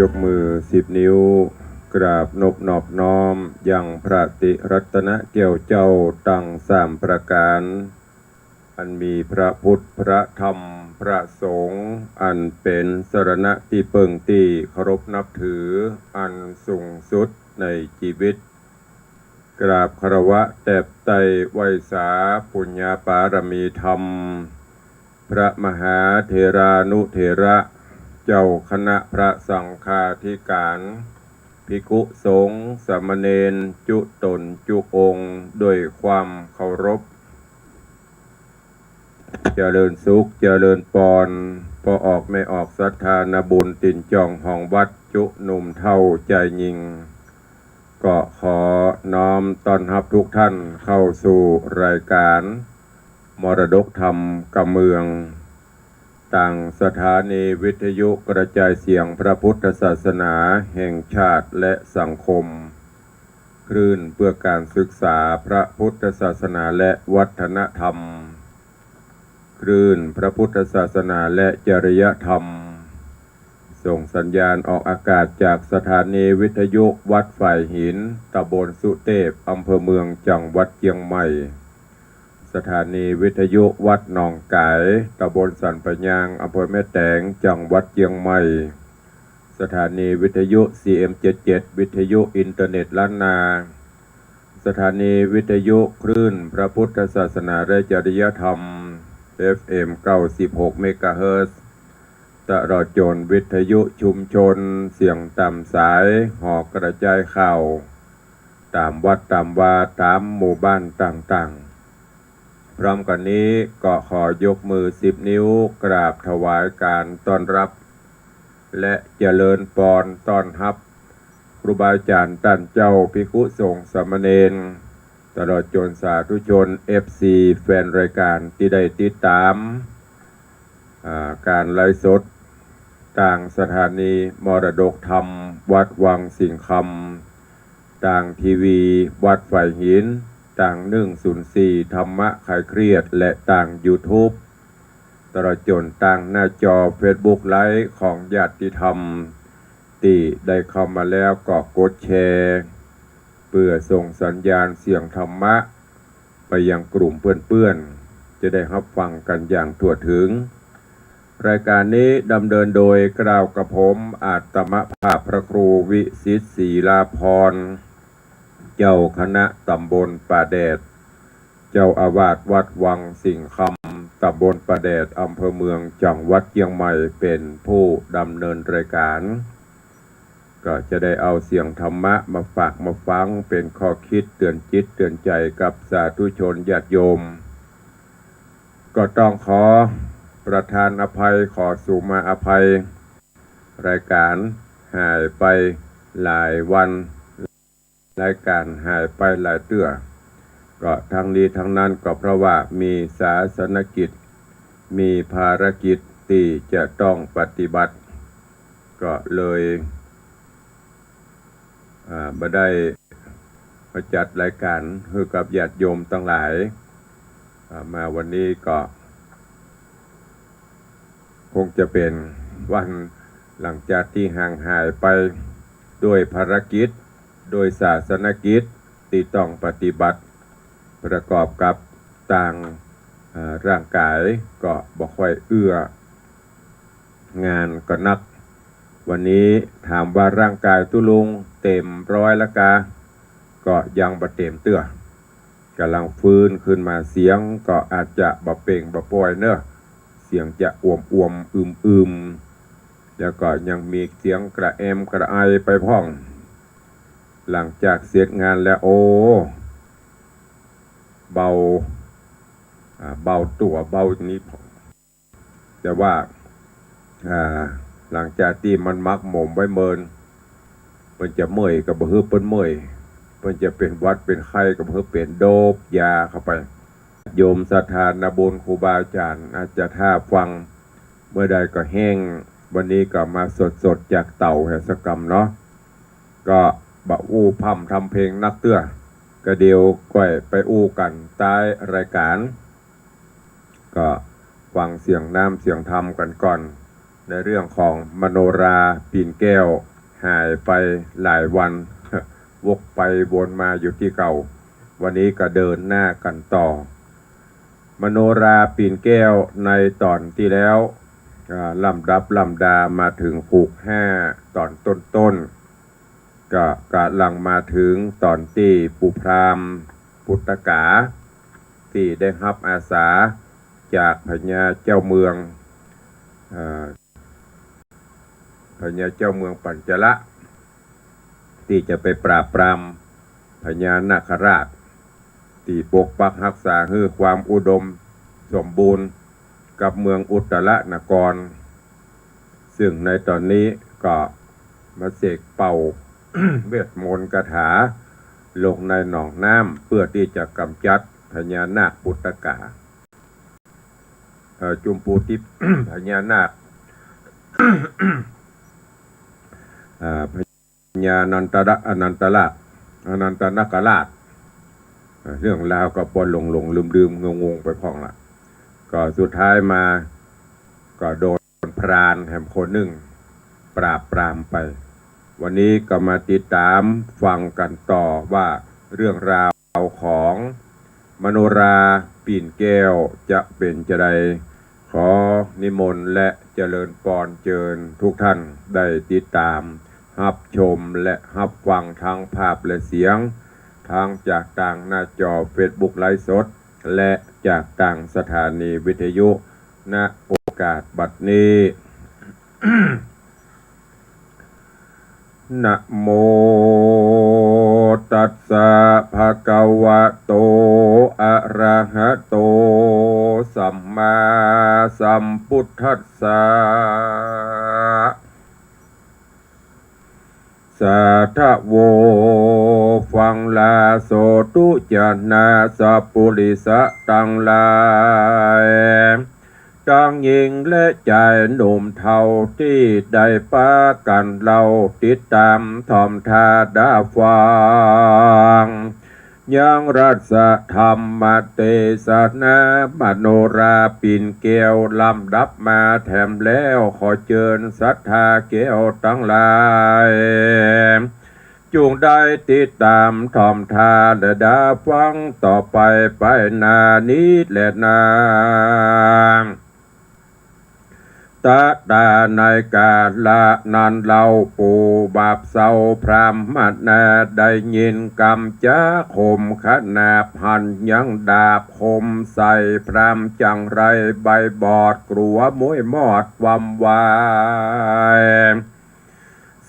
ยกมือ10 นิ้วกราบนบนอบน้อมยังพระติรัตนเกี่ยวเจ้าตั้ง3 ประการอันมีพระพุทธพระธรรมพระสงฆ์อันเป็นสรณะที่เปิงที่เคารพนับถืออันสูงสุดในชีวิตกราบคารวะแตบไตไวสาปุญญาปารมีธรรมพระมหาเถรานุเถระเจ้าคณะพระสังฆาธิการภิกขุสงฆ์สามเณรจุตนจุองค์ด้วยความเคารพเจริญสุขเจริญปอนพอออกไม่ออกศรัทธานาบุญตินจองห้องวัดจุหนุ่มเท่าใจยิงก็ขอน้อมต้อนรับทุกท่านเข้าสู่รายการมรดกธรรมกำเมืองต่างสถานีวิทยุกระจายเสียงพระพุทธศาสนาแห่งชาติและสังคมคลื่นเพื่อการศึกษาพระพุทธศาสนาและวัฒนธรรมคลื่นพระพุทธศาสนาและจริยธรรมส่งสัญญาณออกอากาศจากสถานีวิทยุวัดฝ่ายหินตำบลสุเทพอำเภอเมืองจังหวัดเชียงใหม่สถานีวิทยุวัดหนองไก่ตำบลสันปะยางอำเภอแม่แตงจังหวัดเชียงใหม่สถานีวิทยุ CM77 วิทยุอินเทอร์เน็ตล้านนาสถานีวิทยุคลื่นพระพุทธศาสนาและจริยธรรม FM 96 เมกะเฮิรตซ์ตลอดจนวิทยุชุมชนเสียงตามสายหอกกระจายข่าวตามวัดตามวาตามหมู่บ้านต่างๆพร้อมกันนี้ก็ขอยกมือ10 นิ้วกราบถวายการต้อนรับและเจริญพรต้อนรับครูบาอาจารย์ท่านเจ้าภิกขุสงฆ์สามเณรตลอดจนสาธุชน FC แฟนรายการที่ได้ติดตามการไลฟ์สดต่างสถานีมรดกธรรมวัดวังสิงห์คำต่างทีวีวัดฝ่ายหินต่าง104ธรรมะคลายเครียดและต่าง YouTube ตลอดจนต่างหน้าจอ Facebook ไลฟ์ของญาติธรรมที่ได้เข้ามาแล้วก็กดแชร์เพื่อส่งสัญญาณเสียงธรรมะไปยังกลุ่มเพื่อนๆจะได้รับฟังกันอย่างทั่วถึงรายการนี้ดำเนินโดยกล่าวกับผมอาตมภาพพระครูวิสิทธิ์ศรีลาภรณ์เจ้าคณะตำบลป่าแดดเจ้าอาวาสวัดวังสิงห์คำตำบลป่าแดดอำเภอเมืองจังหวัดเชียงใหม่เป็นผู้ดำเนินรายการก็จะได้เอาเสียงธรรมะมาฝากมาฟังเป็นข้อคิดเตือนจิตเตือนใจกับสาธุชนญาติโยมก็ต้องขอประทานอภัยขอสู่มาอภัยรายการหายไปหลายวันรายการหายไปหลายเตื้อก็ทั้งนี้ทั้งนั้นก็เพราะว่ามีศาสนกิจมีภารกิจที่จะต้องปฏิบัติก็เลยมาได้มาจัดรายการให้กับญาติโยมทั้งหลายมาวันนี้ก็คงจะเป็นวันหลังจากที่ห่างหายไปด้วยภารกิจโดยศาสนกิจที่ต้องปฏิบัติประกอบกับต่างร่างกายก็บ่ค่อยเอื้องานก็นักวันนี้ถามว่าร่างกายตุลุงเต็มร้อยแล้วก็ยังบ่เต็มเตื้อกำลังฟื้นขึ้นมาเสียงก็อาจจะบ่เป่งบ่ปล่อยเนอะเสียงจะอ้วมอึมแล้วก็ยังมีเสียงกระแอมกระไอไปพ้องหลังจากเสร็จงานแล้วโอ้เบาตัวเบานี้แต่ว่าหลังจากที่มันมักหมมไว้เมินมันจะเมื่อยกับบ่ฮึเปิ้นเมื่อยมันจะเป็นวัดเป็นไข้กับบ่ฮึเป็นโดบยาเข้าไปโยมศรัทธานาบุญครูบาอาจารย์อาจจะท่าฟังเมื่อใดก็แห้งวันนี้ก็มาสดจากเต่าแห่สกรรมเนาะก็บะอู้พั่มทำเพลงนักเตื้อกระเดียวก้อยไปอู้กันใต้รายการก็ฟังเสียงน้ำเสียงธรรมกันก่อน ในเรื่องของมโนราปีนแก้วหายไปหลายวัน วกไปวนมาอยู่ที่เก่าวันนี้ก็เดินหน้ากันต่อมโนราปีนแก้วในตอนที่แล้วลำดับลำดามาถึงผูก5ตอนต้นก็กำลังมาถึงตอนที่ปุพรามปุตตกาที่ได้รับอาสาจากพญาเจ้าเมืองพญาเจ้าเมืองปัญจละที่จะไปปราบปรามพญานาคราชที่ปกปักรักษาให้ความอุดมสมบูรณ์กับเมืองอุตรนครซึ่งในตอนนี้ก็มาเสกเป่า เวทมนต์คาถาลงในหนองน้ำเพื่อที่จะกำจัดพญานาคปุตตกาจุมปูทิพ พญานาค พญานันตระอนันตราชอนันตนาคราชเรื่องราวก็ปนหลงลืมงงไปพ้องละก็สุดท้ายมาก็โดนพรานแห่งคนหนึ่งปราบปรามไปวันนี้ก็มาติดตามฟังกันต่อว่าเรื่องราวของมโนราปีนแก้วจะเป็นจะใดขอนิมนต์และเจริญพรเชิญทุกท่านได้ติดตามรับชมและรับฟังทางภาพและเสียงทางจากต่างหน้าจอ Facebook ไลฟ์สดและจากต่างสถานีวิทยุณโอกาสบัดนี้ นะโมตัสสะภะคะวะโตอะระหะโตสัมมาสัมพุทธัสสะสาธโวฟังลาโสตุจนาสัพปุริสะตังลายทั้งหญิงและชายหนุ่มเฒ่าที่ได้ปะกันเราติดตามทอมทาดาฟังยังรัศธรรมเตสนามโนราปินแก้วลำดับมาแถมแล้วขอเชิญศรัทธาแก้วทั้งหลายจุงได้ติดตามทอมทาและดาฟังต่อไปนานี้และนาตาตาในกาละนันเราปูบาปเศร้าพรามนาได้ยินกำจะคมขนาบหันยังดาบคมใส่พรามจังไรใบบอดกลัวมวยมอดวำวาย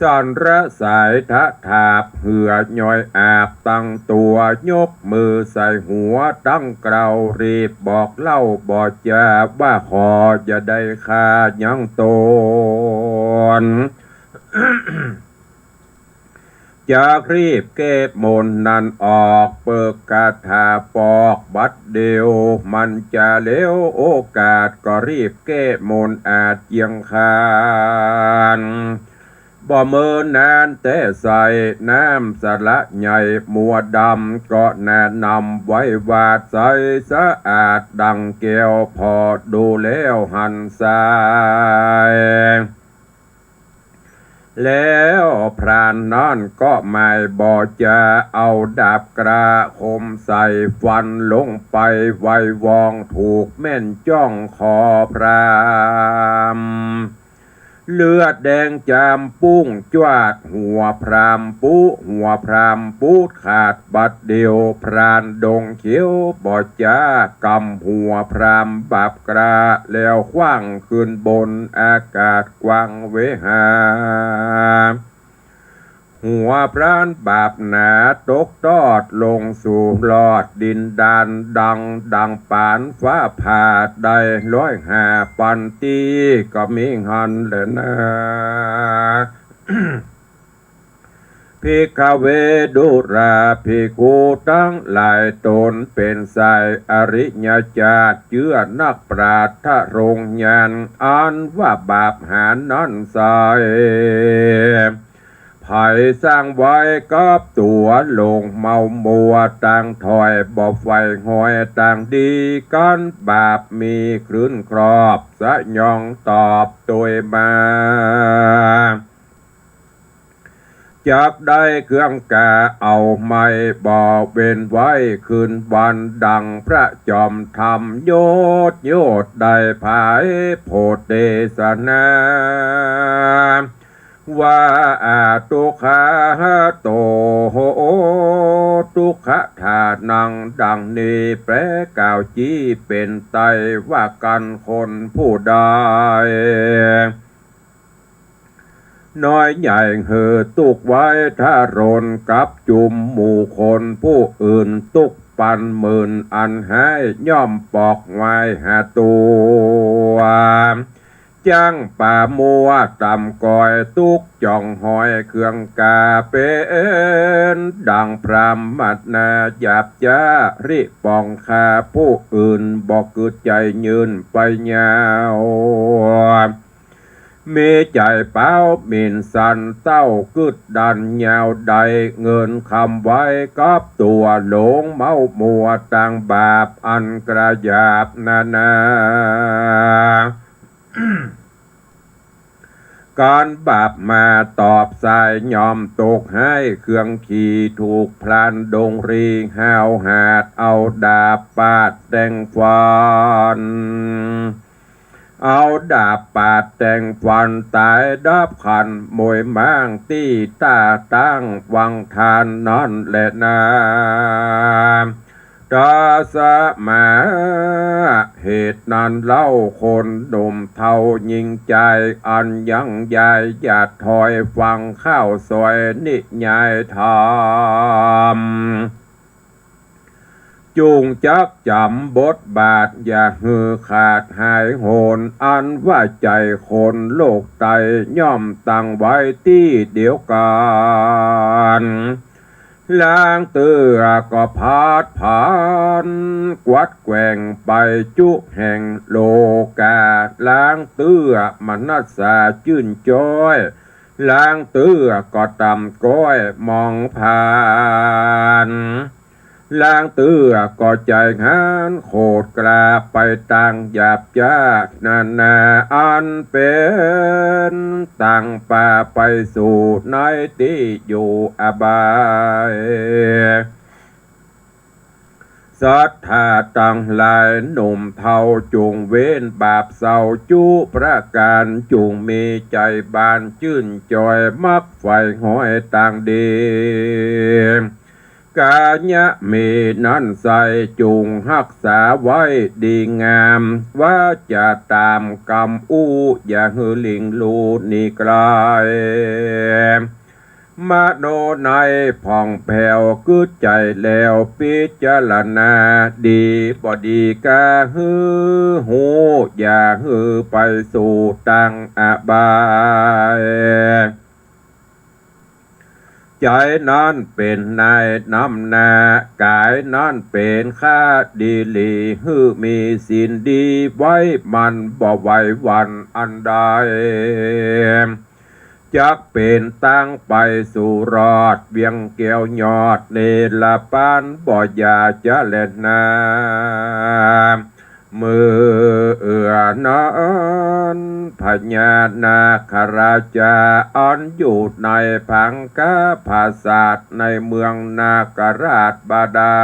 สันระสายทะถาบเหือย้อยอาบตั้งตัวยกมือใส่หัวตั้งเกลารีบบอกเล่าบอกจะว่าขอจะได้ค่ายังตน จากรีบเก็บมนนั้นออกเปิกกาถาปอกบัดเดียวมันจะเลี้ยวโอกาสก็รีบเก็บมนอาจเยียงคานบ่เมินนานแต่ใส่น้ำสละใหญ่มัวดำก็แนะนำไว้วาดใสสะอาดดังแก้วพอดูแล้วหันสายแล้วพรานนั่นก็ไม่บอกจะเอาดาบกระคมใส่ฟันลงไปไววองถูกแม่นจ้องคอพรามเลือดแดงจามปุ้งจวาดหัวพรามปุหัวพรามปูดขาดบัดเดียวพรานดงเขียวบอจากำหัวพรามบาบกระแล้วคว้างขึ้นบนอากาศกว้างเวหาหัวพรานบาปหนาตกตอดลงสู่ลอดดินดานดังปานฟ้าผ่าได้105ปันตีก็มีหันเลยนะ ภิกขเวดุราภิกขุทั้งหลายตนเป็นสายอริยญาติเชื่อนักปราชญ์ทะรงญาณอันว่าบาปหานั้นสาย ไผ่สร้างไว้กับตัวลงเมามัวต่างถอยบ่ไฟหอยต่างดีกันบาปมีคลื่นครอบสะยองตอบตัวมาจักได้เครื่องกาเอาไม่บ่เว้นไว้คืนวันดังพระจอมธรรมโยดได้ภายโพธิเดชนาว่าทุกขาโตโหทุกขทานังดังนี้แปลกล่าวจี้เป็นไตว่ากันคนผู้ใดน้อยใหญ่เหอตุกไว้ถ้ารนกับจุมหมู่คนผู้อื่นตุกปันหมื่นอันให้ย่อมปอกไว้หาตัวจังป่ามัวต่ำก้อยตุกจ่องหอยเครื่องกาเป็นดังพรามมัดนาหยาบจ้าริปองคาผู้อื่นบอกกึดใจยืนไปยาวมีใจเป้ามินสันเต้ากึดดันยาวใดเงินคำไว้กับตัวหลงเมามัวต่างบาปอันกระยาบนาการบาปมาตอบสายยอมตกให้เครื่องขี่ถูกพลานดงรีห้าวหาดเอาดาบปาดแต่งฟันเอาดาบปาดแต่งฟันตายดับขันมวยม้างตีตาตั้งวังทานนั่นแหละนาดาสมาเหตุนั้นเล่าคนหนุ่มเท่ายิงใจอันยังใหญ่อย่าถอยฟังข้าวซอยนิยายธรรมจุงจักจำบทบาทอย่าหือขาดหายโหนอันว่าใจคนโลกไตย่อมตั้งไว้ที่เดียวกันล้างเตือก็พาดผ่านกวัดแกว่งไปจุแห่งโลกาล้างเตือมนัสสาชื่นจ้อยล้างเตือก็ต่ำก้อยมองผ่านล้างเตือก็ใจงานโคตรกราบไปต่างหยาบจ้านานาอันเป็นต่างป่าไปสู่ในที่อยู่อบายศรัทธาตั้งหลายหนุ่มเทาจุงเว้นบาปเศร้าจุประการจุงมีใจบานชื่นจอยมักไฟหอยต่างดีกาญะมีนั้นใส่จุงรักษาไว้ดีงามว่าจะตามกรรมอย่าหือลิงลูนี่ไกลมโนในผ่องแผ้วกึดใจแล้วพิจารณาดีบ่ดีกาหือหูอย่าหือไปสู่ตังอบายใจนั้นเป็นนายนำนากายนั้นเป็นข้าดีลีหือมีศีลดีไว้มันบ่ไหววันอันใดจักเป็นตั้งไปสู่รอดเวียงเกี่ยวยอดเนลปานบ่อยาจะเล่นนามือนั้นพญานาคราชาอันอยู่ในพังกาภาษาทในเมืองนาคราชบาดา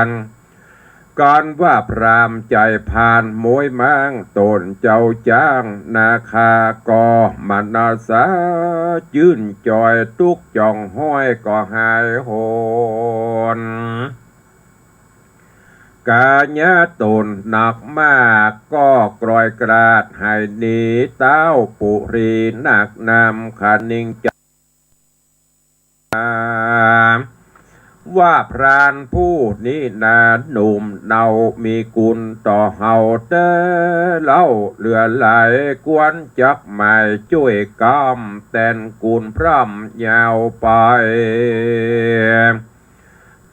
ลก่อนว่าพรามใจผ่านมวยมังตนเจ้าจ้างนาคากอมนาสายื่นจอยตุกจ่องห้อยก็หายโหนกาญาตนหนักมากก็กรอยกราดให้หนีเต้าปุรีหนักนำขานิงจว่าพรานผู้นี้นาหนุ่มเนามีกุลต่อเฮาเต้เล่าเหลือไหลกวนจักหมายช่วยกำแต่นกุลพร่ำยาวไป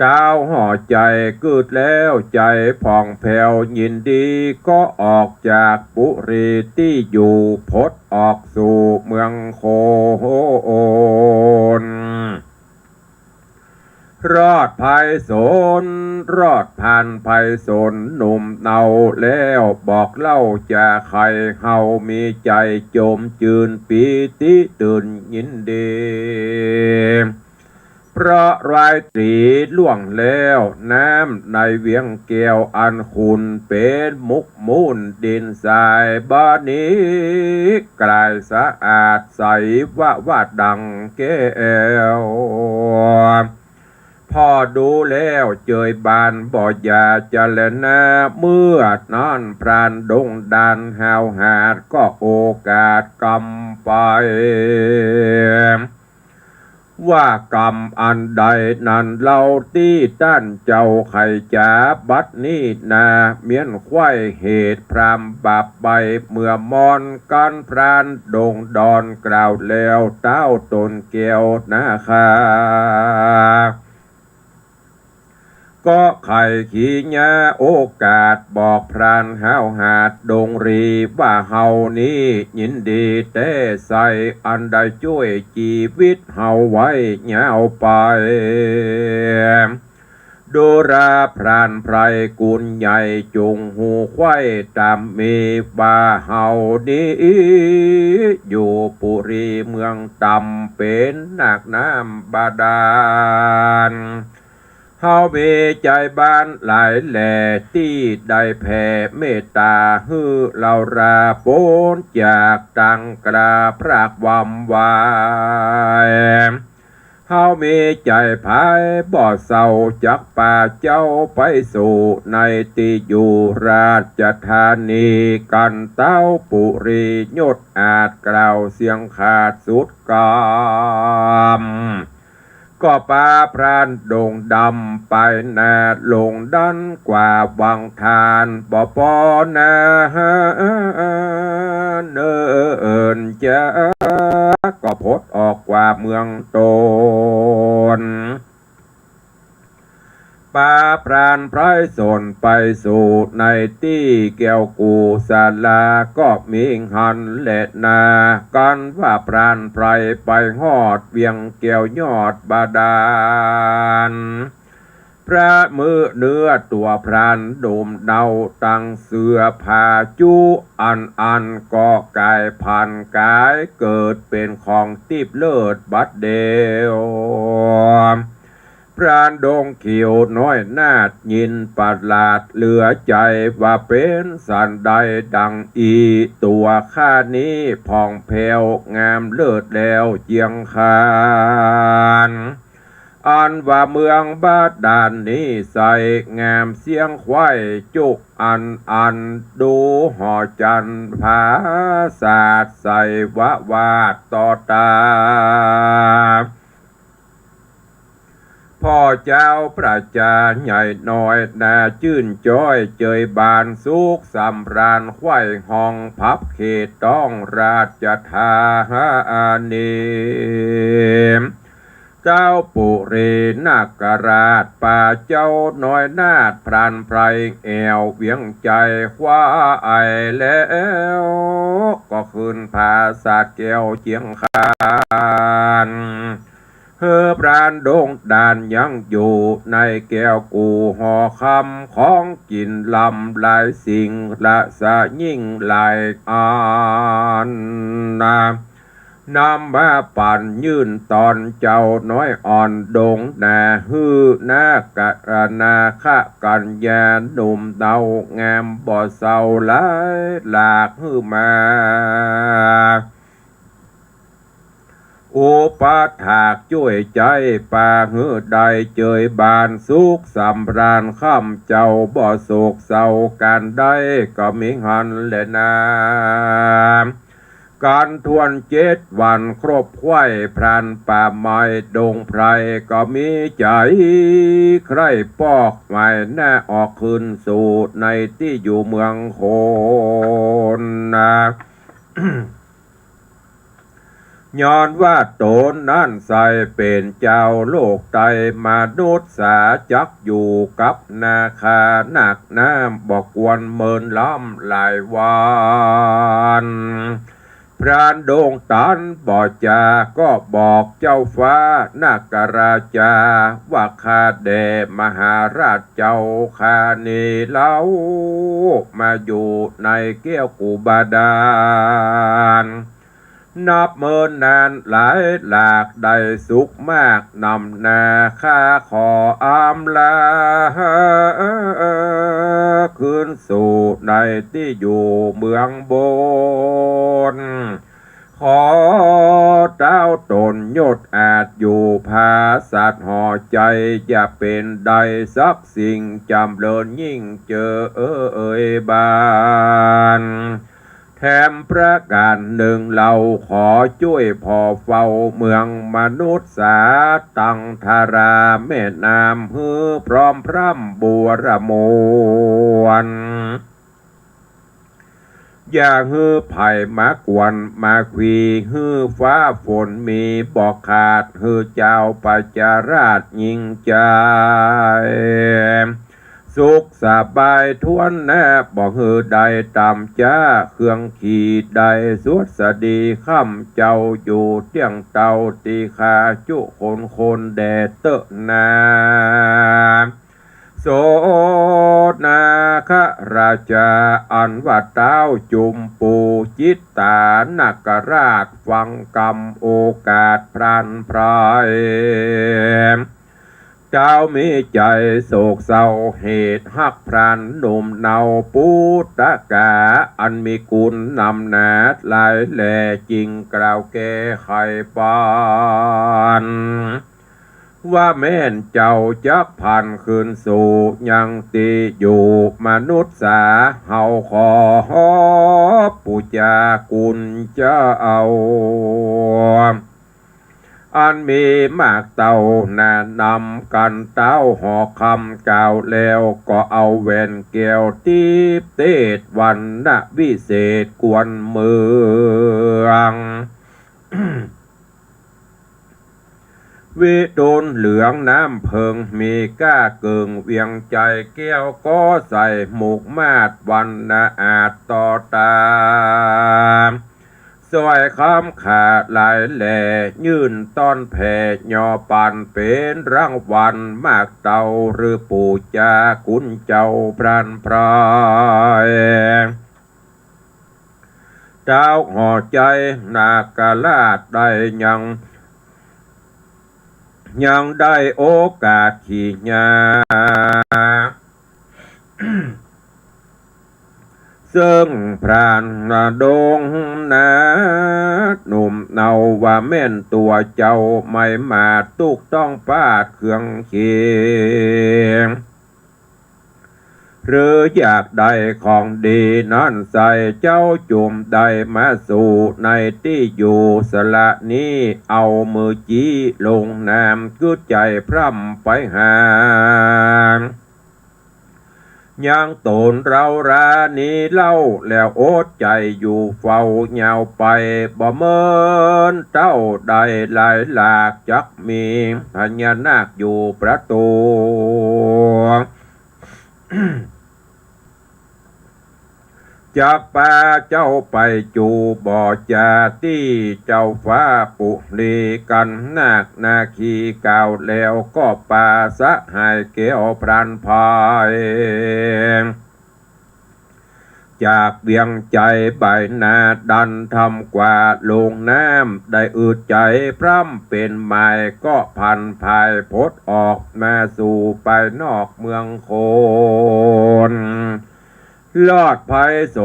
ดาวห่อใจกึดแล้วใจผ่องแผ้วยินดีก็ออกจากปุรีที่อยู่พดออกสู่เมืองโคโอนรอดภัยสนรอดผ่านภัยสนหนุ่มเนาแล้วบอกเล่าจะใครเฮามีใจโจมจืนปีติตื่นยินดีเพราะรายตรีล่วงแล้วน้ำในเวียงแก้วอันขุนเป็นมุกมูลดินทรายบ้านนี้กลายสะอาดใสว่าดังแก้วพอดูแล้วเจยบานบ่อยาจะเล่นนาเมื่อนอนพรานดงดานหาวหาดก็โอกาสกำไปว่ากรรมอันใดนั้นเราที่ต้านเจ้าไข่จ๋าบัดนี้นาเมียนควายเหตุพรามบาปใบเมื่อมอนกันพรานดงดอนกล่าวแล้วเต้าตนเกียวนาคาก็ไข่ขี้ญาโอกาสบอกพรานหาวหาดดงรีว่าเฮานี้ยินดีแต่ใส่อันใดช่วยชีวิตเฮาไว้ยาวไปดูราพรานไพรกุลใหญ่จุงหูควายตามมีว่าเฮานี้อยู่ปุรีเมืองต่ำเป็นนักน้ำบาดาลเฮามีใจบ้านหลายแหล่ที่ได้แผ่เมตตาฮือเราราโปนจากตังกราพรากวำวายเฮามีใจภายบ่อเศร้าจากป่าเจ้าไปสู่ในที่อยู่ราชธานีกันเต้าปุรียศอาจกล่าวเสียงขาดสุดกามก็ปาพรานโด่งดำไปนาลงดันกว่าวังทานบ่ปอนาเนินจะก็พดออกกว่าเมืองโตนปาพรานไพรสนไปสู่ในที่แก้วกูศาลาก็มีหันเล็ดนากันว่าพรานไพรไปหอดเวียงแก้วยอดบาดาลพระมือเนื้อตัวพรานโดมเดาตั้งเสือผ้าจุอันก็กายพันกายเกิดเป็นของติบเลิศบัดเดียวพรานดงเขียวน้อยนาดยินประหลาดเหลือใจว่าเป็นสันใดดังอีตัวข้านี้ผ่องแผ้วงามเลิศแล้วเจียงคานอันว่าเมืองบาดาลนี้ใสงามเสียงควายจุกอันดูหอจันผาศาสตร์ใสวาดต่อตาพ่อเจ้าประจาใหญ่น้อยนาชื่นจ้อยเจยบานสุขสำราญควายห้องพับเขตต้องราชธานีเจ้าปุเรนาคราชป่าเจ้าน้อยนาดพรานไพรแอวเวียงใจคว้าไอแล้วก็คืนภาษาแก้วเจียงคานพรานดงดานยังอยู่ในแก้วกูห่อคำของกินลำลายสิ่งละสะยิ่งลายนำมาปั่นยื่นตอนเจ้าน้อยอ่อนดงนาฮื้อนากะนาคะกันยาหนุ่มเดางามบ่เศร้าหลายหลากฮื้อมาอุปถากช่วยใจป่าหื้อใดเจยบานสุขสำราญค่ำเจ้าบ่โศกเศร้าการใดก็มีหันแลนาการทวน7 วันครบไข่พรานป่าไม้ดงไพรก็มีใจใครปอกไม้หน้าออกคืนสู่ในที่อยู่เมืองโคน ย้อนว่าตนนั่นใส่เป็นเจ้าโลกไตมนุษย์สาจักอยู่กับนาคาหนักน้ำบอกวนเมินล้ำหลายวันพรานโด่งตันบอกจาก็บอกเจ้าฟ้านาคราชาว่าข้าแด่มหาราชเจ้าข้านี่เล่ามาอยู่ในแก้วกุบาดาลนับเมินนานหลายหลากได้สุขมากนำนาข้าขออำลาคืนสู่ในที่อยู่เมืองบนขอเจ้าตนยศอาจอยู่ภาสัตว์ห่อใจอย่าเป็นใดสักสิ่งจำเริญยิ่งเจอบานแถมประการหนึ่งเราขอช่วยพอเฝ้าเมืองมนุษย์สาตังธาราแม่น้ำฮือพร้อมพร่ำบัวระมวนอย่าฮือไผ่มากวนมาควีฮือฟ้าฝนมีบอกขาดฮือเจ้าปัจจาราชยิ่งใจสุขสบายทวนแนบบอกฮือใดตามจ้าเครื่องขีดใดสวดสดีค่ำเจ้าอยู่เตียงเตาตีขาจุคนแดดเตอะนาโสนาคราชาอันว่าเต้าจุมปูจิตตานาคราชฟังกรรมโอกาสพรันพรายเจ้ามีใจโศกเศร้าเหตุหักพรานหนุ่มเนาปุตตะกาอันมีกุลนำนาดลายแหล่จริงกล่าวแก่ไขปานว่าแม่นเจ้าจักพันคืนสู่ยังตีอยู่มนุษย์สาเฮาขอปุจากุลเจ้าอันมีมากเต่านานำกันเต้าหอคำกล่าวแล้วก็เอาแว่นแก้วตีบเตดวันนะวิเศษกวนเมือง วิดุลเหลืองน้ำเพิงมีก้าเกิงเวียงใจแก้วก็ใส่หมูกมาดวันนาอาจต่อตามสวยคำขาดหลายแหล่ยื่นต้อนแผ่ยอปันเป็นรางวัลมากเต่าหรือปู่จากุนเจ้าพรันพรายเจ้าห่อใจนากาลาดได้ยังได้โอกาสขี่ยาซึ่งพรานดงนาหนุ่มเนาว่าแม่นตัวเจ้าไม่มาตุกต้องปาดเครื่องเคียงหรืออยากได้ของดีนั่นใส่เจ้าจุ่มได้มาสู่ในที่อยู่สละนี้เอามือจี้ลงน้ำคือใจพร่ำไปหายังตนเรารานี้เล่าแล้วโอดใจอยู่เฝ้าเหงาไปบ่เมินเจ้าใดหลายหลากจักมีพญานาคอยู่ประตู จากป่าเจ้าไปจูบ่อจาที่เจ้าฟ้าปุรีกันนาคนาคีกล่าวแล้วก็ป่าสะหายเกวพรันพายจากเวียงใจใบหน้าดันทำกว่าลงน้ำได้อืดใจพร่ำเป็นไม้ก็พันภายพดออกมาสู่ไปนอกเมืองโคนลอดภัยโส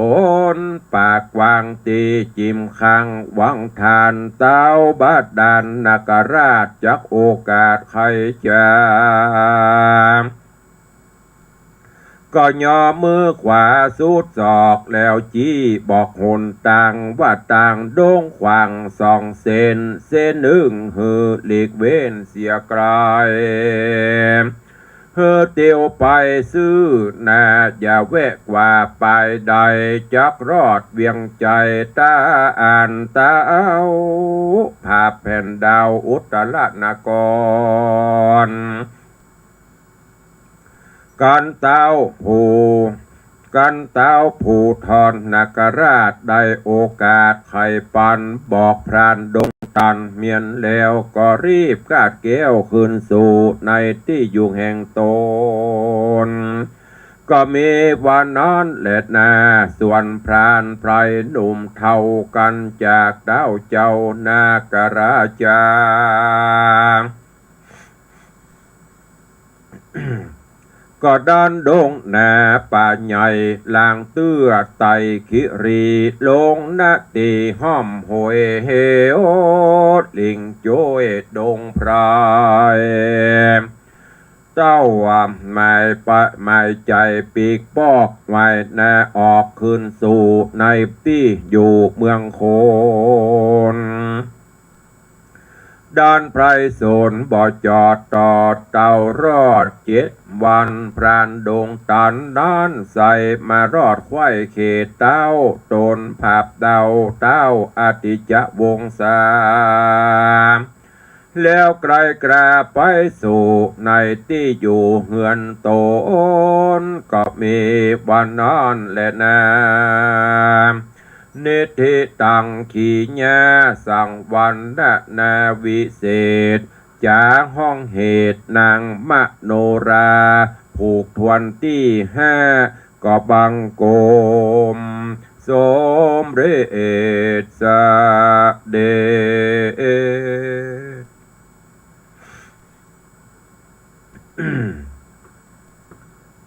นปากวางตีจิมคังหวังทานเต้าบาดาลนาคราชจักโอกาสใครจะก็ย่อมือขวาสุดศอกแล้วจี้บอกหนต่างว่าต่างโด่งขวางสองเส้นหนึ่งหือหลีกเว้นเสียไกล เฮอเตียวไปซื้อนาอย่าแวะกว่าไปใดจักรอดเวียงใจตาอ่านตาเอาภาพแผ่นดาวอุตรนกรกันเต้าผู้ทอนนาคราชได้โอกาสไขปันบอกพรานดงตันเมียนแล้วก็รีบกาดแก้วคืนสู่ในที่อยู่แห่งตนก็มีวันนั้นแหละนาส่วนพรานไพรหนุ่มเท่ากันจากดาวเจ้านาคราชา ก็ด้านดงนาป่าใหญ่ลางเตื้อไตคิรีลงนาตีห้อมหวยเฮโอลิงโจยดงพรายเจ้าว่าไม่ใจปีกปอกไม่นาออกคืนสู่ในที่อยู่เมืองโคนด้านไพรสนบ่จอดต่อเต่ารอด7 วันพรานดงตันด้านใส่มารอดไข่เขตเต้าตนภาพเต้าอาติจะวงศาแล้วไกลกราไปสู่ในที่อยู่เฮือนโตนก็มีวันนั้นแหละนานิธิตังขีญาสังวันนาวิเศษจากห้องเหตุนางมโนราผูกทวนที่5ก็บังโกมสมเรศสเดช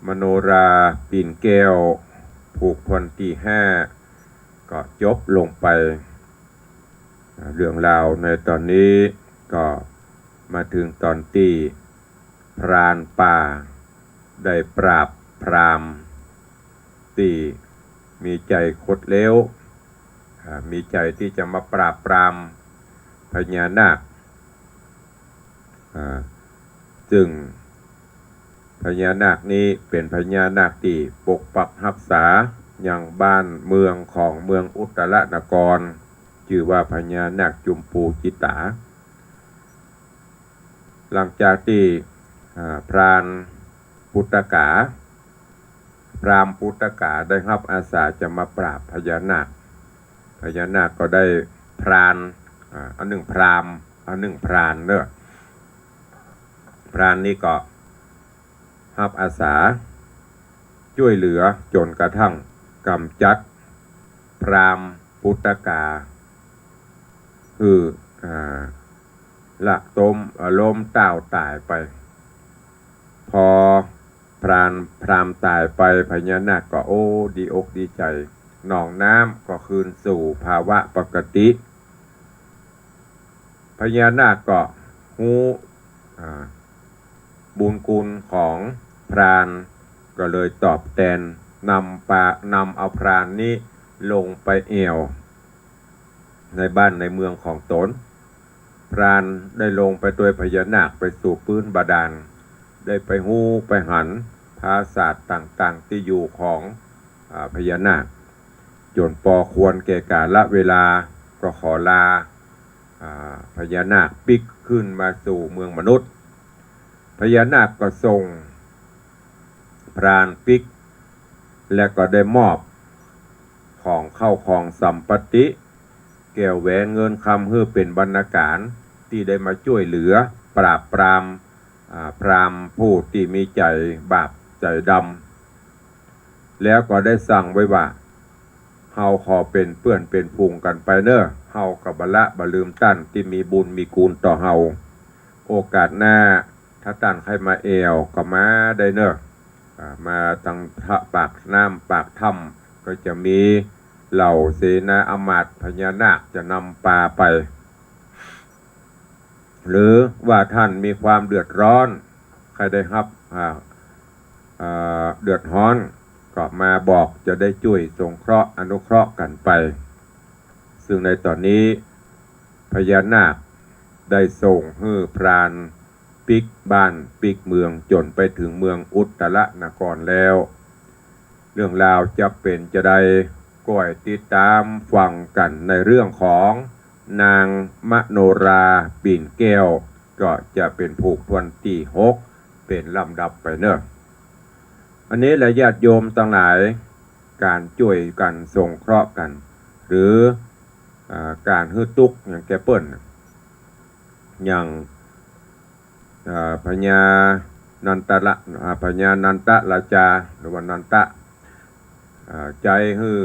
มโนราปีนแก้วผูกทวนที่5ก็จบลงไปเรื่องราวในตอนนี้ก็มาถึงตอนที่พรานป่าได้ปราบพรามที่มีใจคดเล้วมีใจที่จะมาปราบปรามพญานาคจึงพญานาคนี้เป็นพญานาคที่ปกปักรักษาอย่างบ้านเมืองของเมืองอุตรนครชื่อว่าพญานาคจุมปูจิตาหลังจากที่พรามปุตตกาได้รับอาสาจะมาปราบพญานาคก็ได้พรานอันหนึ่งพรามอันหนึ่งพรานเนอะพรานนี้ก็รับอาสาช่วยเหลือจนกระทั่งกำจัดพรามปุตตกาคือหลักต้มล้มเต่าตายไปพอพรามตายไปพญานาคก็ดีอกดีใจหนองน้ำก็คืนสู่ภาวะปกติพญานาคก็ฮู้บุญคุณของพรานก็เลยตอบแทนนำเอาพรานนี้ลงไปแอวในบ้านในเมืองของตนพรานได้ลงไปตัวพญานาคไปสู่พื้นบาดาลได้ไปฮู้ไปหันภาษาต่างๆที่อยู่ของพญานาคจนพอควรแก่กาลเวลาก็ขอลาพญานาคปิกขึ้นมาสู่เมืองมนุษย์พญานาคก็ทรงพรานปิกและก็ได้มอบของเข้าของสัมปติแก้วแหวนเงินคำเพื่อเป็นบรรณาการที่ได้มาช่วยเหลือปราบปรามพรามผู้ที่มีใจบาปใจดำแล้วก็ได้สั่งไว้ว่าเฮาขอเป็นเพื่อนเป็นพุงกันไปเนอะเฮากับบละบลืมตั้นที่มีบุญมีกูลต่อเฮาโอกาสหน้าถ้าตั้นใครมาเอวก็มาได้เนอะมาทางปากน้ำปากถ้ำก็จะมีเหล่าเสนาอมาตย์พญานาคจะนำปลาไปหรือว่าท่านมีความเดือดร้อนใครได้รับเดือดร้อนก็มาบอกจะได้ช่วยสงเคราะห์อนุเคราะห์กันไปซึ่งในตอนนี้พญานาคได้ส่งให้พราน ปิกบ้านปิกเมืองจนไปถึงเมืองอุตรนครแล้ว เรื่องราวจะเป็นจะได้ก้อยติดตามฟังกันในเรื่องของนางมโนราปิ่นแก้วก็จะเป็นผูกทวนที่6เป็นลำดับไปเนอะอันนี้แหละญาติโยมทั้งหลายการช่วยกันสงเคราะห์กันหรือการฮื้อตุกอย่างแกเปิ้ลอย่างพญานันตละพญานันตราชาหรือว่านันตะใจฮื้อ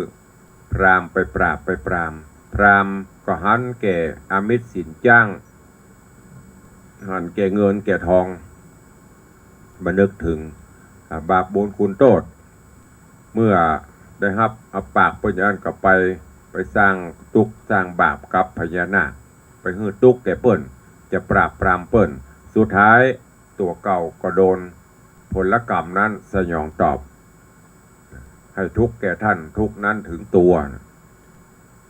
พรามไปปราบไปปรามพรามก็หันแก่อามิตรสินจ้างหันแก่เงินแก่ทองมานึกถึงบาปบุญคุณโทษเมื่อได้รับเอาปากปัญญากับไปสร้างตุกสร้างบาปกับพญานาคไปฮื้อตุกแก่เปิ้นจะปราบปรามเปิ้นสุดท้ายตัวเก่าก็โดนผลกรรมนั้นสยองตอบให้ทุกแก่ท่านทุกนั้นถึงตัว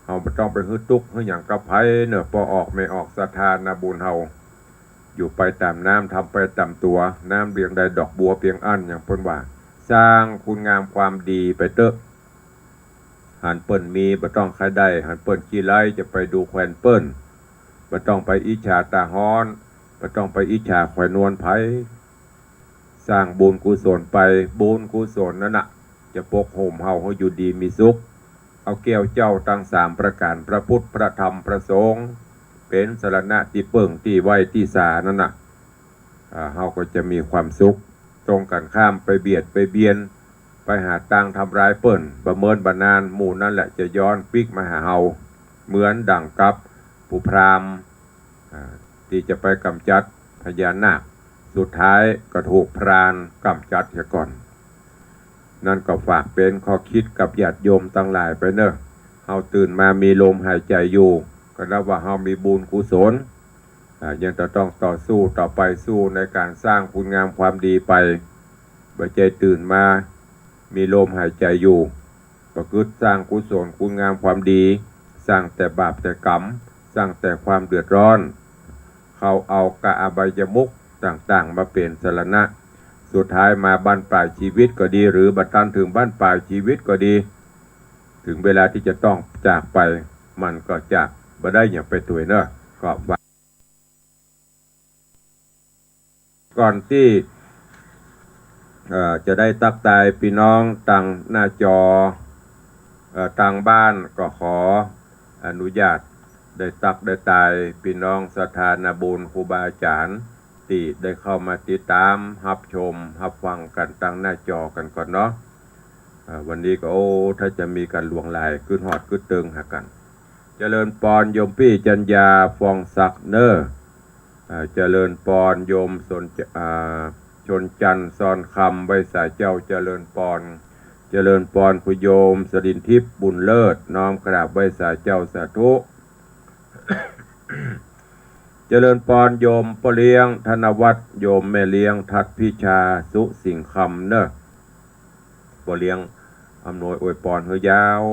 เราไม่ต้องไปฮื้อตุกฮื้ออย่างกับไผเนอะพอออกไม่ออกศรัทธานาบุญเฮาอยู่ไปตามน้ำทำไปตามตัวน้ำเบียงใดดอกบัวเพียงอันอย่างเพิ่นว่าสร้างคุณงามความดีไปเถอะหันเปิ้นมีบ่ต้องใครได้หันเปิ้นขี้ไล่จะไปดูแควนเปิ้นบ่ต้องไปอิจฉาตาฮ้อนบ่ต้องไปอิจฉาแควนนวลไผสร้างบุญกุศลไปบุญกุศลนั่นน่ะจะปกโฮมเฮาให้อยู่ดีมีสุขเอาแก้วเจ้าตั้ง3ประการพระพุทธพระธรรมพระสงฆ์เป็นสรณะที่เปิ่งที่ไว้ที่สานั่นน่ะเฮาก็จะมีความสุขตรงกันข้ามไปเบียดไปเบียนไปหาตังทำร้ายเปิ้นประเมินบานานหมู่นั่นแหละจะย้อนปิกมาหาเฮาเหมือนดั่งกับผู้พราหมณ์ที่จะไปกำจัดพญานาคสุดท้ายก็ถูกพรานกำจัดเสียก่อนนั่นก็ฝากเป็นข้อคิดกับญาติโยมทั้งหลายไปเนอะเฮาตื่นมามีลมหายใจอยู่ก็นับว่าเฮามีบุญกุศลยังจะต้องต่อสู้ต่อไปสู้ในการสร้างคุณงามความดีไปบ่ใจตื่นมามีลมหายใจอยู่ประพฤติสร้างกุศลคุณงามความดีสร้างแต่บาปแต่กรรมสร้างแต่ความเดือดร้อนเขาเอากะอบายมุขต่างๆมาเป็นสรณะสุดท้ายมาบั้นปลายชีวิตก็ดีหรือบัดนั้นถึงบั้นปลายชีวิตก็ดีถึงเวลาที่จะต้องจากไปมันก็จากบ่ได้อย่างไปตัวเนอะก็ว่าก่อนที่จะได้ตักตายพี่น้องต่างหน้าจอต่างบ้านก็ขออนุญาตได้ตักได้ตายพี่น้องศรัทธานาบุญครูบาอาจารย์ที่ได้เข้ามาติดตามรับชมรับฟังกันต่างหน้าจอกันก่อนเนาะวันนี้ก็ถ้าจะมีการลวงลายขึ้นหอดขึ้นตึงหากันเจริญปอนโยมพี่จัญญาฟองศักดิ์เนอเจริญปอนโยมชนจันทร์ซอนคำใบสายเจ้าเจริญปอนผู้โยมสดินทิพย์บุญเลิศน้อมกราบใบสายเจ้าสาธุ เจริญปอนโยมปเลี้ยงธนวัฒน์โยมแม่เลี้ยงทัดพิชาสุสิงคำเนอะปเลี้ยงอำนวยอวยปอนเฮยาว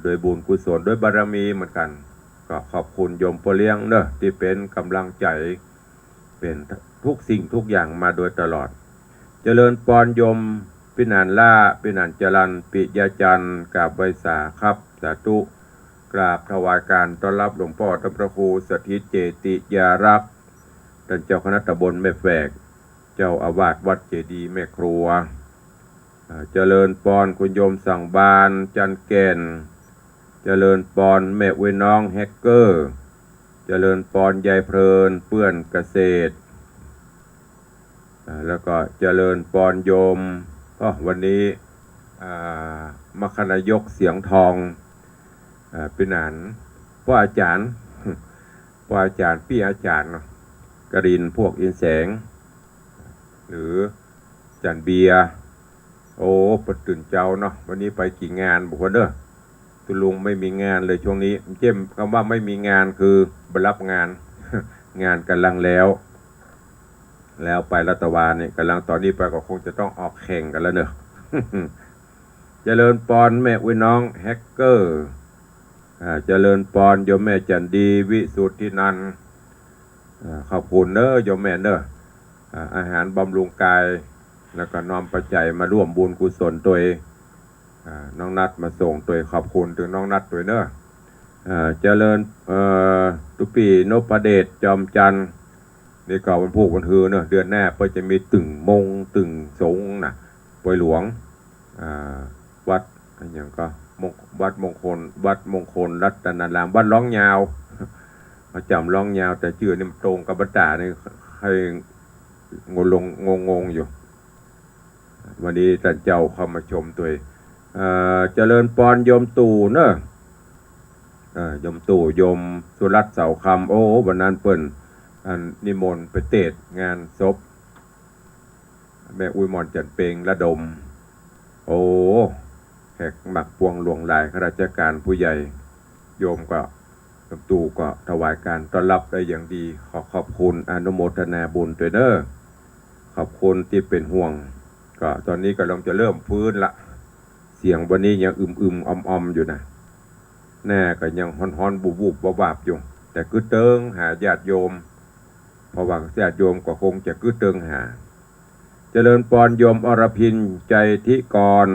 โดยบุญกุศลด้วยบารมีเหมือนกันก็ขอบคุณโยมปเลี้ยงเนอะที่เป็นกำลังใจเป็นทุกสิ่งทุกอย่างมาโดยตลอดเจริญปอนโยมพินันล่าพินันจรันปิยจันทร์กราบไว้สาครับสาธุกราบถวายการต้อนรับหลวงพ่อท่านพระครูสถิตเจติยารักษ์ท่านเจ้าคณะตำบลแม่แฝกเจ้าอาวาสวัดเจดีย์แม่ครัวเจริญปอนคุณโยมสั่งบานจันแก่นเจริญปอนแม่เวน้องแฮกเกอร์เจริญปอนยายเพลินเปื้อนเกษตรแล้วก็เจริญปอนโยมวันนี้มคณายกเสียงทองเป็นหนานพ่ออาจารย์พี่อาจารย์กรินพวกอินแสงหรือจันเบียปตื่นเจ้าเนาะวันนี้ไปกี่งานบุคคลเด้อตุลุงไม่มีงานเลยช่วงนี้เจ้มคำว่าไม่มีงานคือไปรับงาน งานกำลังแล้วไปรัตวาเนี่ยกำลังตอนนี้ไปก็คงจะต้องออกแข่งกันแล้วเนอะ เจริญปอนแม่วิน้องแฮกเกอร์เจริญปอนโยมแม่จันดีวิสุทธินันขอบคุณเนอะโยมแม่เนอะ อาหารบำรุงกายแล้วก็น้อมปัจจัยมาร่วมบุญกุศลตัวน้องนัดมาส่งตัวขอบคุณถึงน้องนัดตัวเนอะเจริญตุปีนพเดชจอมจันทร์นี่ก็วันพุธวันฮือเนอะเดือนหน้าก็จะมีตึงมงตึงสงนะป่วยหลวงวัดอย่างก็วัดมงคลรัตนารามวัดร้องยาวมาจำร้องยาวแต่ชื่อนี่มันตรงกับบัตตานี่ให้งงอยู่วันนี้ท่านเจ้าเข้ามาชมตัวเจริญปอนโยมตู่เนอะโยมตู่โยมสุรัตน์เสาคำโอ้วันนั้นเปิ้นนิมนต์ไปเทศงานศพแม่อุ้ยมอนจันเปงระดมโอ้แขกหมักพวงหลวงหลายข้าราชการผู้ใหญ่โยมก็โยมตู่ก็ถวายการต้อนรับได้อย่างดีขอบคุณอนุโมทนาบุญด้วยเนอะขอบคุณที่เป็นห่วงก็ตอนนี้ก็ลองจะเริ่มฟื้นละเสียงวันนี้ยังอมอยู่นะแน่ก็ยังฮ้อนบุบวาบอยู่แต่cứเติงหาญาติโยมเพราะว่าญาติโยมก็คงจะcứเติงหาเจริญปอนโยมอรพินใจทิกร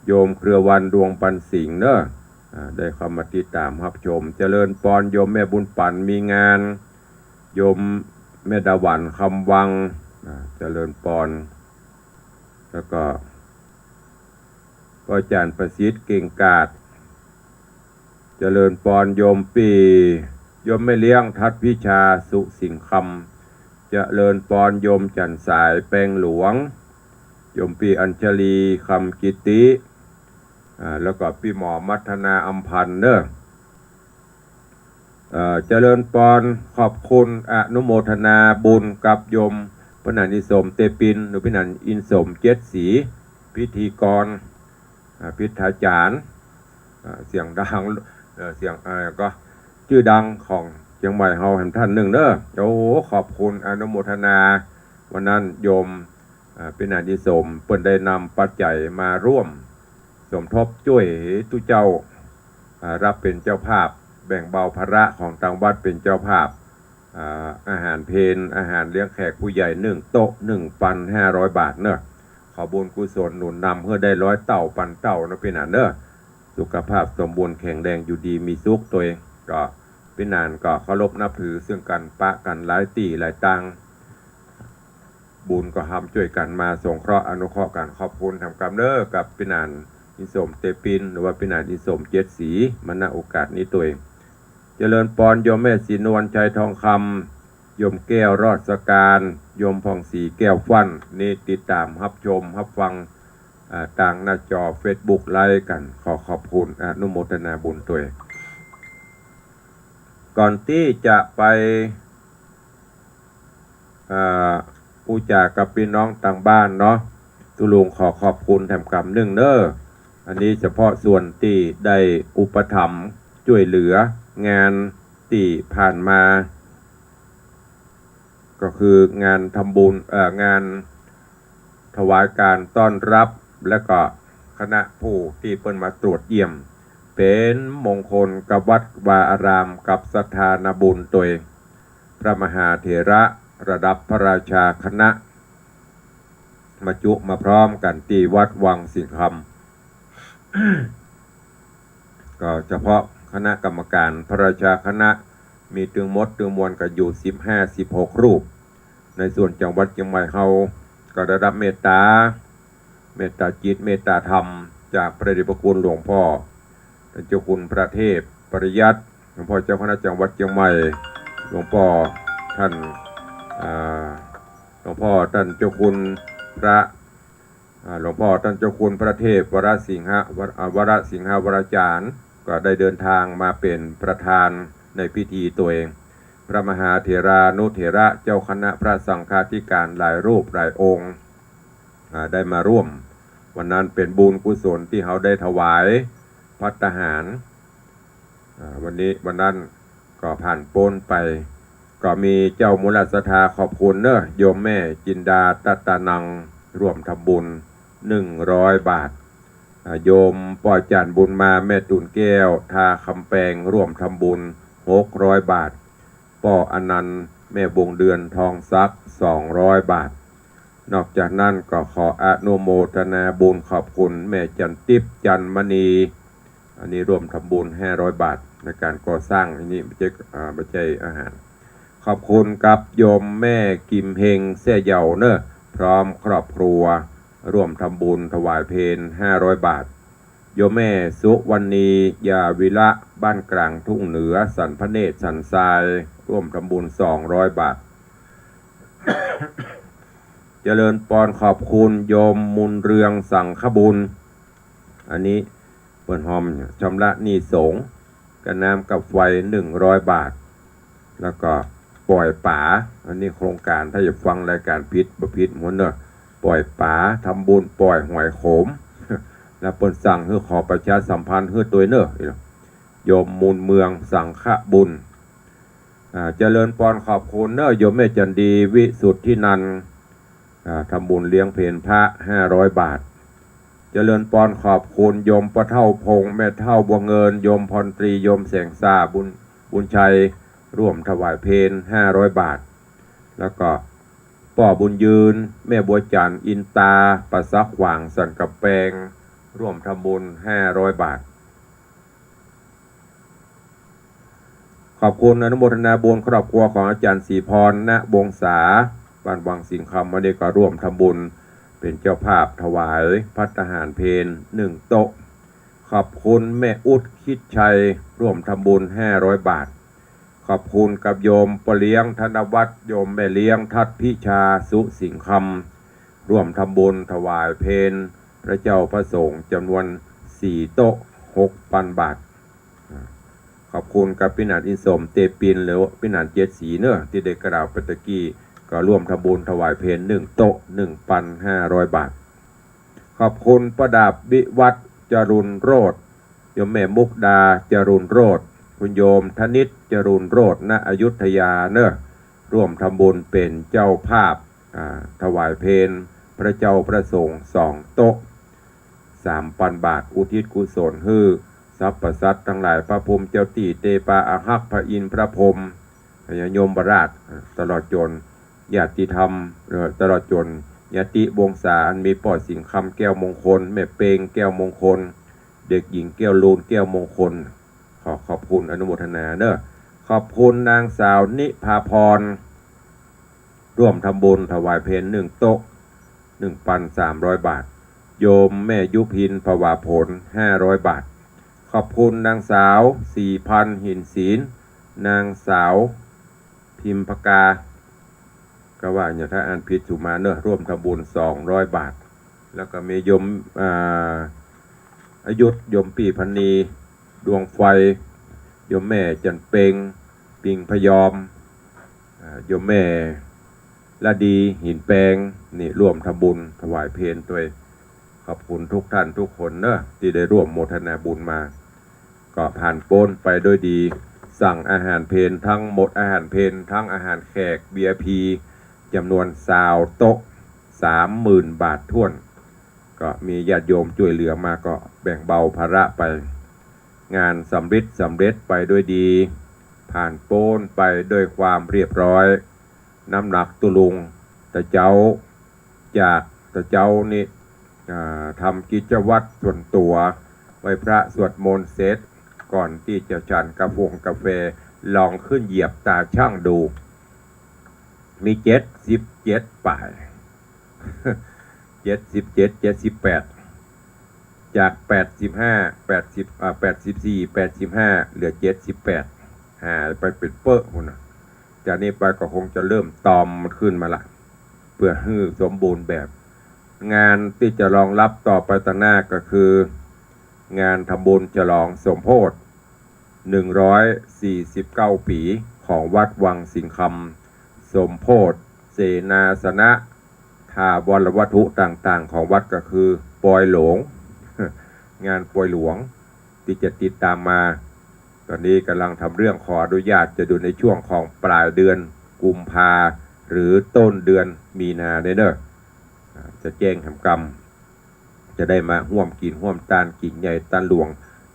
โยมเครือวันดวงปันสิงห์เนอะได้เข้ามาติดตามรับชมเจริญปอนโยมแม่บุญปั่นมีงานโยมแม่ดาวันคำวังเจริญปอนแล้วก็อาจารย์ประสิทธิ์เก่งกาจเจริญปอนโยมปีโยมไม่เลี้ยงทัดพิชาสุสิงคำเจริญปอนโยมจันสายแปงหลวงโยมปีอัญชลีคำกิติแล้วก็พี่หมอมัทนาอัมพันธ์เนอะเจริญปอนขอบคุณอนุโมทนาบุญกับโยมพนันอิสมเตปินหรือพนันอินสมเจ็ดสีพิธีกรพิธาจารย์เสียงดังเสียงก็ชื่อดังของเชียงใหม่เฮาแห่งท่านหนึ่งเนอะโอ้ขอบคุณอนุโมทนาวันนั้นโยมเป็นอนิสมเปิ้นได้นำปัจจัยมาร่วมสมทบช่วยตุเจ้ารับเป็นเจ้าภาพแบ่งเบาภาระของทางวัดเป็นเจ้าภาพอาหารเพลอาหารเลี้ยงแขกผู้ใหญ่1 โต๊ะ 1,500 บาทเนอะขอบุญกุศลหนุนนำเพื่อได้100 เต่าปันเต่านะพี่นานเนอะสุขภาพสมบูรณ์แข็งแรงอยู่ดีมีสุขตัวเองก็พี่นานก็เคารพนับถือซึ่งกันปะกันหลายตีหลายตังบุญก็ทำช่วยกันมาสงเคราะห์อนุเคราะห์กันขอบคุณทำกรรมเนอะกับพี่นานอิสมเตปินหรือว่าพี่นานอิสมเจ็ดสีมาณโอกาสนี้ตัวเองเจริญปอนโยมแม่ศรีนวลชัยทองคำโยมแก้วรอดสการโยมผ่องศรีแก้วฟันนี่ติดตามรับชมรับฟังต่างหน้าจอ Facebook ไลฟ์กันขอบคุณอนุโมทนาบุญตัวเองก่อนที่จะไปพูดจากับพี่น้องต่างบ้านเนาะตุลุงขอบคุณแถมกรรมหนึ่งเนอะอันนี้เฉพาะส่วนที่ได้อุปถัมภ์ช่วยเหลืองานที่ผ่านมาก็คืองานทำบุญงานถวายการต้อนรับและก็คณะผู้ที่เพิ่นมาตรวจเยี่ยมเป็นมงคลกับวัดวาอารามกับสถานบุญตัวเองพระมหาเถระระดับพระราชาคณะมาจุมาพร้อมกันที่วัดวังสิงห์คำ ก็เฉพาะคณะกรรมการพระราชาคณะมีตึงมดตึงมวลกันอยู่15-16 รูปในส่วนจังหวัดเชียงใหม่เฮาก็ได้รับเมตตาจิตเมตตาธรรมจากพระเดชพระคุณหลวงพ่อท่านเจ้าคุณพระเทพปริยัติหลวงพ่อเจ้าคณะจังหวัดเชียงใหม่หลวงพ่อท่านหลวงพ่อท่านเจ้าคุณพระหลวงพ่อท่านเจ้าคุณพระเทพวรสิงหวรจารย์ก็ได้เดินทางมาเป็นประธานในพิธีตัวเองพระมหาเถรานุเถระเจ้าคณะพระสังฆาธิการหลายรูปหลายองค์ได้มาร่วมวันนั้นเป็นบุญกุศลที่เขาได้ถวายภัตตาหารวันนั้นก็ผ่านพ้นไปก็มีเจ้ามูลศรัทธาขอบคุณเนอะโยมแม่จินดาตัตานังร่วมทำบุญ100 บาทโยมปอยจันบุญมาแม่ตุนแก้วทาคำแปงร่วมทำบุญ600 บาทป่ออนันต์ แม่วงเดือนทองซัก200 บาทนอกจากนั้นก็ขออนุโมทนาบุญขอบคุณแม่จันทิพย์จันมณีอันนี้ร่วมทำบุญ500 บาทในการก่อสร้างอันนี้ไม่ใช่อาหารขอบคุณกับโยมแม่กิมเฮงเสี่ยเหยาเนอะพร้อมครอบครัวร่วมทำบุญถวายเพล500 บาทโยมแม่สุวรรณียาวิระบ้านกลางทุ่งเหนือสันพเนตรสันทรายร่วมทำบุญ200 บาท เจริญปอนขอบคุณโยมมุนเรืองสังฆบุญอันนี้เปิดหอมชำระหนี้สงฆ์กับน้ำกับไฟ100 บาทแล้วก็ปล่อยป๋าอันนี้โครงการถ้าอยากฟังรายการพิษประพิษหมดเนอะปล่อยป๋าทำบุญปล่อยหวยโขม แล้วเปิดสั่งเพื่อขอประชาสัมพันธ์เพื่อตัวเนอะโยมมุนเมืองสังฆบุญเจริญปอนขอบคุณเนอะโยมแม่จันดีวิสุทธินันท์ทำบุญเลี้ยงเพลพระ500 บาทเจริญปอนขอบคุณโยมประเท่าพงแม่เท่าบัวเงินโยมพรตรีโยมแสงซาบุญชัยร่วมถวายเพล500 บาทแล้วก็ป่อบุญยืนแม่บัวจันอินตาปัสสะขวางสันกับแปงร่วมทำบุญ500 บาทขอบคุณอนุโมทนาบุญครอบครัวของอาจารย์ศรีพรณวงศาบ้านวังสิงห์คำวันนี้ก็ร่วมทำบุญเป็นเจ้าภาพถวายภัตตาหารเพล1 โต๊ะขอบคุณแม่อุดคิดชัยร่วมทำบุญ500 บาทขอบคุณกับโยมปเลี้ยงธนวัฒน์โยมแม่เลี้ยงทัดพิชาสุสิงห์คำร่วมทำบุญถวายเพลพระเจ้าพระสงฆ์จำนวน4 โต๊ะ 6,000 บาทขอบคุณกับพี่นานอินสมเตปินหรือพี่นานเจ็ดสีเนอะที่ได้กล่าวไปตะกี้ก็ร่วมทำบุญถวายเพล1 โต๊ะ 1,500 บาทขอบคุณประดาบวิวัฒน์จรุนโรจน์โยมแม่มุกดาจรุนโรจน์คุณโยมธนิตจรุนโรจน์ณอยุธยาเนอะร่วมทำบุญเป็นเจ้าภาพถวายเพลพระเจ้าพระสงฆ์2 โต๊ะ 3,000 บาทอุทิศกุศลฮือสรรพสัตว์ทั้งหลายพระพรหมเจ้าตีเตปาอาหักพระอินทร์พระพรหมพญายมราชตลอดจนญาติธรรมตลอดจนญาติวงศาอันมีป่อสิงคำแก้วมงคลแม่เปงแก้วมงคลเด็กหญิงแก้วลูนแก้วมงคลขอบคุณอนุโมทนาเนอะขอบคุณนางสาวนิภาพรร่วมทำบุญถวายเพล1 โต๊ะ 1,300 บาทโยมแม่ยุพินภวาผล500 บาทขอบคุณนางสาว4,000 หินศีลนางสาวพิมพกาก็ว่าอย่าถ้าอ่านผิดสุมาเนอะร่วมทำบุญ200 บาทแล้วก็มีโยมอายุธโยมปีพันนีดวงไฟโยมแม่จันเปงปิงพยอมโยมแม่ละดีหินแปงนี่ร่วมทำบุญถวายเพลตัวขอบคุณทุกท่านทุกคนเนอะที่ได้ร่วมโมทนาบุญมาก็ผ่านพ้นไปด้วยดีสั่งอาหารเพลทั้งหมดอาหารเพลทั้งอาหารแขก VIP จำนวน20 โต๊ะ 30,000 บาทถ้วนก็มีญาติโยมช่วยเหลือมาก็แบ่งเบาภาระไปงานสำเร็จไปด้วยดีผ่านพ้นไปด้วยความเรียบร้อยน้ำหนักตุลุงแต่เจ้าจากแต่เจ้านี่ทำกิจวัตรส่วนตัวไหว้พระสวดมนต์เสร็จก่อนที่จะฉันกาแฟลองขึ้นเหยียบตาช่างดูมี77 ป่าย 78จาก84 85เหลือ78หายไปเป็นเปอะคนจากนี้ไปก็คงจะเริ่มตอมมันขึ้นมาละเพื่อให้สมบูรณ์แบบงานที่จะรองรับต่อไปต่อหน้าก็คืองานทำบุญฉลองสมโภช149 ปีของวัดวังสิงห์คำสมโภชเสนาสนะทาวรวัตถุต่างๆของวัดก็คือปอยหลวง งานปอยหลวงที่จะติดตามมาตอนนี้กำลังทำเรื่องขออนุญาตจะดูในช่วงของปลายเดือนกุมภาหรือต้นเดือนมีนาเนอะจะแจ้งทำกรรมจะได้มาห่วมกินห่วมตานกิ่งใหญ่ตานหลวง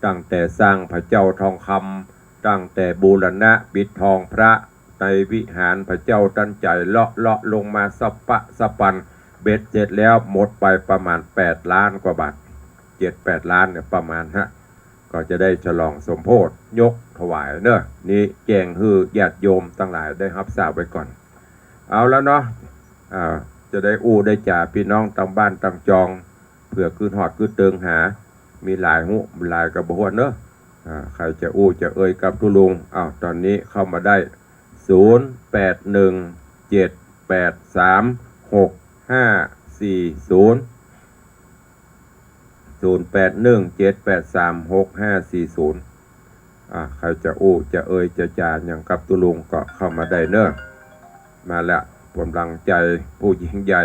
ตั้งแต่สร้างพระเจ้าทองคำตั้งแต่บูรณะปิดทองพระ ในวิหารพระเจ้าตั้นใจเลาะลงมาสปันเบ็ดเสร็จแล้วหมดไปประมาณ8 ล้านกว่าบาท7-8 ล้านเนี่ยประมาณฮะก็จะได้ฉลองสมโภชยกถวายเนอะนี่แจ้งฮือญาติโยมทั้งหลายได้รับทราบไว้ก่อนเอาแล้วเนาะจะได้ได้จ่าพี่น้องตามบ้านตามจองเผื่อคืนหอดคืนเติงหามีหลายหูหลายกระบอกเนอะใครจะจะเอ่ยกับทุลุงตอนนี้เข้ามาได้0817836540 0817836540ใครจะจะเอ่ยจะจาอย่างกับทุลุงก็เข้ามาได้เนอะมาแล้วกำลังใจผู้ยิ่งใหญ่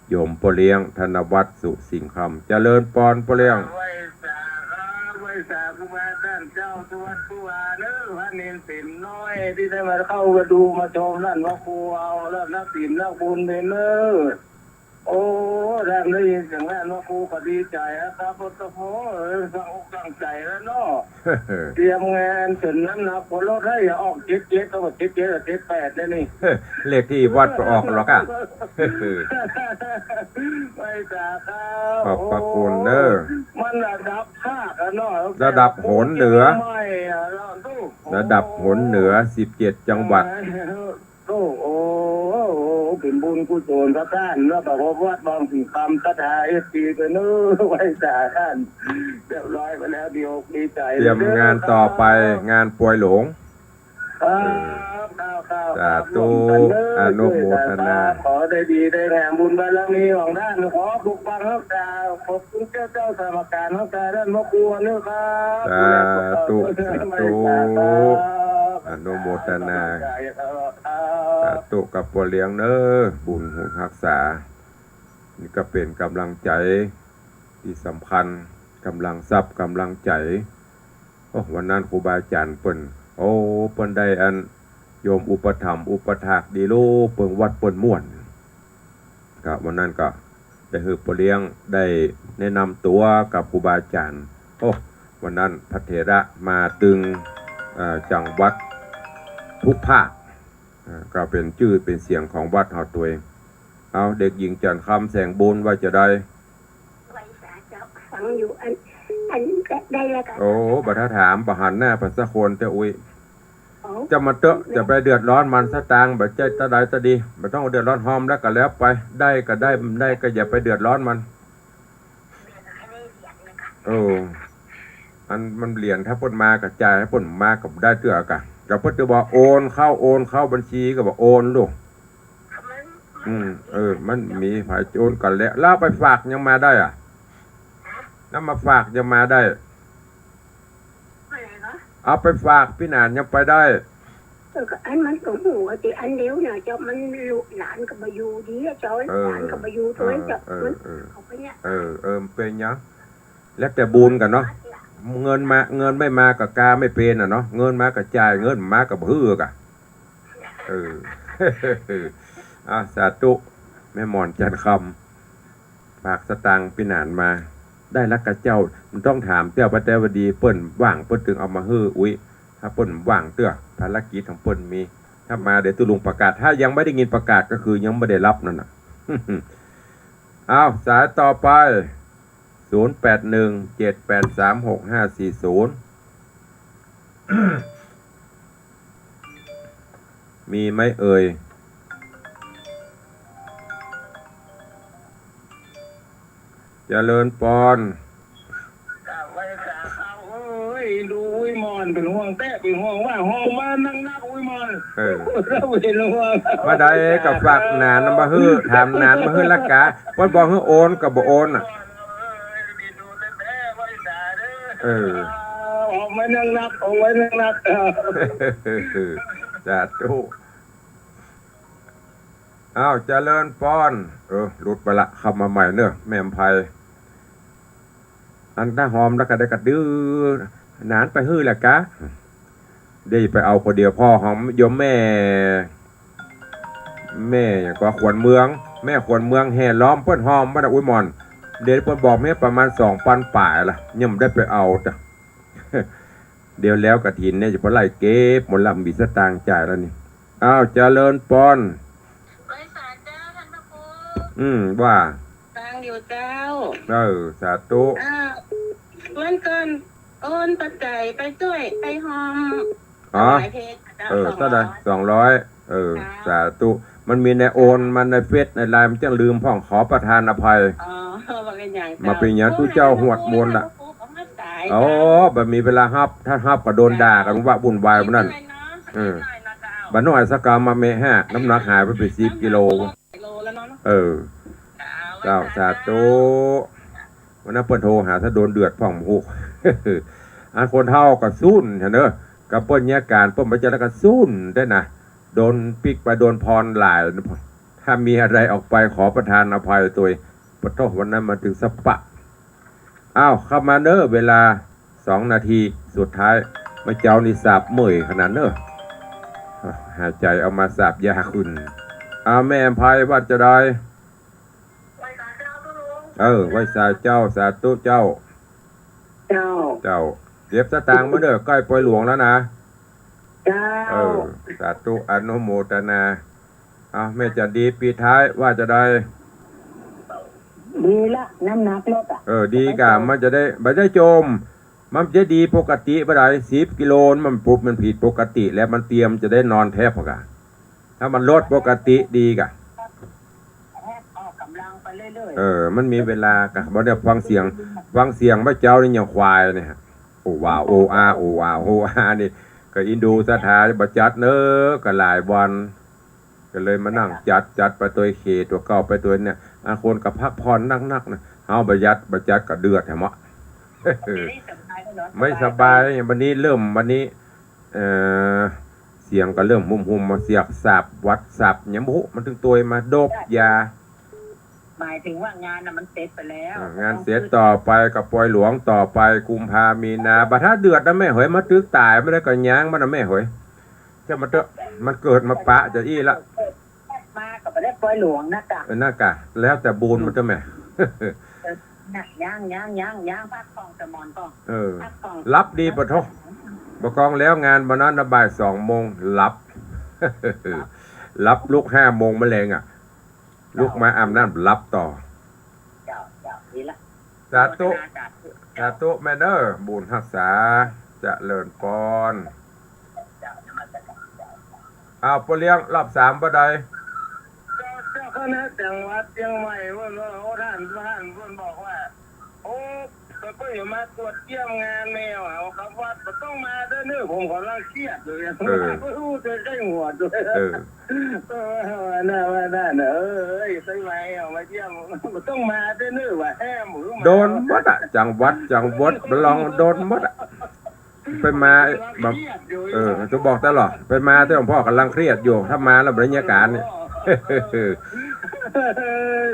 โยมพ่อเลี้ยงธนวัฒน์สุสิงห์คำเจริญปอนพ่อเลี้ยงไว้สาครูบาท่านเจ้าสวัสดิ์ผู้อาเนอพระเนรสินน้อยที่ได้มาเข้ามาดูมาชมนั่นว่าครูเอาแล้วนักศิลป์นักบุญเนเนอโอ้ท่านได้ยินเสียงนั้นว่าครูก็ดีใจครับพุทธโธสั่งอกสั่งใจแล้วเนาะเตรียมงานถึงน้ำหนักผลลดให้อย่าออก77ต้อง77 78เลยนี่เลขที่วัดก็ออกหรอกไว้สาขอบพระคุณเนอะมันระดับภาคเนาะระดับโหนเหนือระดับโหนเหนือ17 จังหวัดโอ้เป็นบุญกุศลพระท่านแล้วก็วัดบางสิ่งคำตัทาSCไปเนื้อไว้จ่าท่านเรียบร้อยไปแล้วดีใจเตรียมงานต่อไปงานป่วยหลงสาธุอนุโมทนาขอได้ดีได้แห่งบุญบารมีของท่านขอปกปักรักษาขอบคุณเจ้าสมการรักษาท่านพระครูนะครับสาธุอนุโมทนาสาธุกับพ่อเลี้ยงเนอะบุญหูรักษานี่ก็เป็นกำลังใจที่สำคัญกำลังทรัพย์กำลังใจวันนั้นครูบาอาจารย์เปิ้นได้อันโยมอุปถัมภ์อุปถากดีโลเปิงวัดเปิ้นม่วนก็วันนั้นก็ได้ฮือพ่อเลี้ยงได้แนะนำตัวกับครูบาอาจารย์วันนั้นพระเถระมาตึงจังหวัดทุกภาคก็เป็นชื่อเป็นเสียงของวัดเฮาตัวเองเอาเด็กหญิงจันทร์คำแสงบุญว่าจะได้ไว้สาเจ้าฟังอยู่อันได้แล้วกันบัดถามประหันหน้าภาษาคนแต่อุ้ยจะมาเตอะจะไปเดือดร้อนมันสตางค์แบบใจตะใดตะดีไม่ต้องเดือดร้อนหอมแล้วก็แล้วไปได้ก็ได้ก็อย่าไปเดือดร้อนมันมันเหรียญถ้าปนมากับจ่ายถ้าปนมากับได้เตื้อกะกับเพิ่นจะบอกโอนเข้าบัญชีก็บอกโอนลูกมันมีฝ่ายโอนกันแล้วไปฝากยังมาได้แล้วมาฝากยังมาได้เอาไปฝากพี่หนานยังไปได้อันมันก็หูติอันเดียวเนี่ยเจ้ามันหลานก็มาอยู่ดีเจ้าหลานก็มาอยู่ด้วยเจ้ามันเอาไปเนี่ยเป็นยังแล้วแต่บุญกันเนาะเงินไม่มากับกาไม่เป็นเนาะเงินมากับจ่ายเงินมากับฮือกะสาธุแม่หมอนจันคำฝากสตังค์พี่หนานมาได้รักกับเจ้ามันต้องถามเจ้าพระเจ้าวดีเปิ้นว่างเปิ้นถึงเอามาฮืออุ้ยถ้าเปิ้นว่างเตื้อภารกิจของเปิ้นมีถ้ามาเดี๋ยวตุลุงประกาศถ้ายังไม่ได้ยินประกาศก็คือยังไม่ได้รับนั่นน่ะสายต่อไป0817836540มีไหมเอ่ยเจริญปอนไว้สาเขาดูวิมอนเป็นห่วงแต่เป็นห่วงว่าห้องมานั่งนักวิมอนเราเป็นห่วงมาได้กับฝากนานมาฮื้อถามนานมาฮื้อละกะปอนบอกฮื้อโอนกับบ่โอนออกมานั่งนักสาธุเจริญปอนหลุดไปละคำมาใหม่เนอะแม่มไพอันหน้าหอมแล้วก็ได้กระดื้อนานไปฮื้อแหละกะได้ไปเอาคนเดียวพ่อหอมยมแม่อย่างก็ขวัญเมืองแม่ขวัญเมืองแห่ล้อมเปิ้นหอมบ้านอุ้ยมอนเดี๋ยวเปิ้นบอกแม่ประมาณ2,000 ป่ายละยังได้ไปเอาจ้ะเดี๋ยวแล้วกระถินเนี่ยจะพอไล่เก็บหมดละมีสตางค์จ่ายแล้วนี่ อ้าวเจริญปอน ไว้สารเจ้าท่านพระครู ว่า ตังอยู่เจ้า สาธุ วันก่อนโอนปัจจัยไปช่วยไปหอม อ๋อ หลายเพจเจ้า เท่าไหร่200สาธุมันมีในโอนมันในเฟซในไลน์มันจะลืมพ่องขอประทานอภัย มาเป็นอย่าง มาเป็นอย่างทุกเจ้าหวดมนต์ล่ะ อ๋อแบบมีเวลาฮับถ้าฮับก็โดนด่ากันว่าบุญวายมันนั่นบ้านน้อยสักกรรมมาเมะห้าน้ำหนักหายไปเป็น10 กิโลเจ้าสาธุวันนั้นเปิ้นโทรหาถ้าโดนเดือดพ่องหู อันคนเท่าก็สู้นเนอะกับเปิ้นแยกการเปิ้นไปเจอแล้วก็สู้นได้นะโดนปิกไปโดนพรหลายถ้ามีอะไรออกไปขอประทานอภัยตัวปะโทวันนั้นมาถึงสปะอ้าวเข้ามาเนอะเวลา2 นาทีสุดท้ายมาเจ้านี่สาบเมื่อยขนาดเนอะหายใจเอามาสาบยาคุณแม่ภัยว่าจะได้ไว้สาเจ้าสาธุเจ้าเรียบสตางค์มาเด้อใกล้ปล่อยหลวงแล้วนะสาธุอนุโมทนาแม่จะดีปีท้ายว่าจะได้ดีละน้ำหนักลดดีกะมันจะได้ไม่ได้จมมันจะดีปกติไปได้10 กิโลมันปุ๊บมันผิดปกติแล้วมันเตรียมจะได้นอนแทบพอกะถ้ามันลดปกติดีกะมันมีเวลากะบ่ได้ฟังเสียงพระเจ้านี่อย่างควายเนี่ยโอ้ว้าวโอ้อานี่ก็อินดูสถานบ่จัดเนอะก็หลายวันก็เลยมานั่งจัดไปตัวเขตตัวเก่าไปตัวเนี่ยคนกับพักผ่อนนักนะเฮาบ่จัดก็เดือดแหมะไม่สบายวันนี้เสียงก็เริ่มหุ่มมาเสียกสาบวัดสาบหยังบ่มันถึงตัวมาโดบยาหมายถึงว่างานมันเสร็จไปแล้วงานเสร็จต่อไปกับปล่อยหลวงต่อไปกุมภามีนาบัดถ้าเดือดนะแม่หอยมาตึกตายไม่ได้ก็ย้างมันนะแม่หอยจะมาเตอะมันเกิดมาปะจะอี้ละมากับไม่ได้ปล่อยหลวงนะจ๊ะน่ากะแล้วแต่บูนมันจะแม่ย่างพักกองสมอนกองรับดีปะทประกองแล้วงานวันนั้นบ่าย2 โมงรับลูก5 โมงมะเร็งลูกมาอาบน้ำรับต่อสาธุแม่เด้อบุญรักษาจะเลินปอนปเลี้ยงรอบ3บ่ได้เจ้าคณะจังหวัดเชียงใหม่ว่าท่านบอกว่าโอ้ก็อยู่มาตรวจเยี่ยมงานแมวครับว่าต้องมาด้วยเนื้อผมขอรังเครียดเลยไม่รู้จะได้หัวด้วยน่าใช่ไหมมาเยี่ยมต้องมาด้วยเนื้อว่าแห่หมูโดนมดจังหวัดลองโดนมดไปมาแบบจะบอกตลอดไปมาที่หลวงพ่อกำลังเครียดอยู่ถ้ามาแล้วบรรยากาศเนี่ย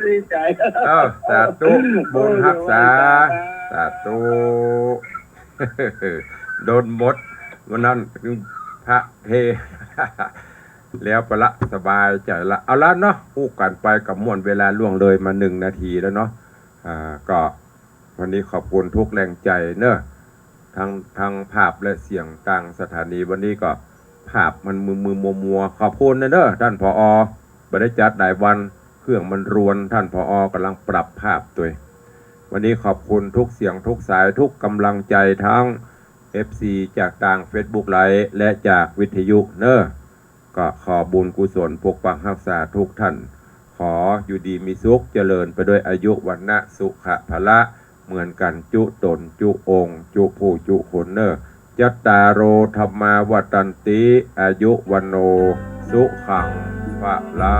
ดีใจสาธุบุญรักษาสาธุโดนมดวันนั้นพระเทแล้วไปละสบายใจละเอาละเนาะพูดกันไปกับม่วนเวลาล่วงเลยมา1 นาทีแล้วเนาะก็วันนี้ขอบคุณทุกแรงใจเนอะทั้งภาพและเสียงต่างสถานีวันนี้ก็ภาพมันมือมัวขอบคุณนะเนอะท่านผอ.บ่ได้จัดหลายวันเครื่องมันรวนท่านผอ.กำลังปรับภาพตัววันนี้ขอบคุณทุกเสียงทุกสายทุกกำลังใจทั้ง FC จากต่าง Facebook ไลฟ์และจากวิทยุเนอะก็ขอบุญกุศลปกปักรักษาทุกท่านขออยู่ดีมีสุขเจริญไปด้วยอายุวันนะสุขะพละเหมือนกันจุตนจุองค์จุผู้จุคนเนอยัตตาโรธรรมาวัตันติอายุวันโนสุขังพะลา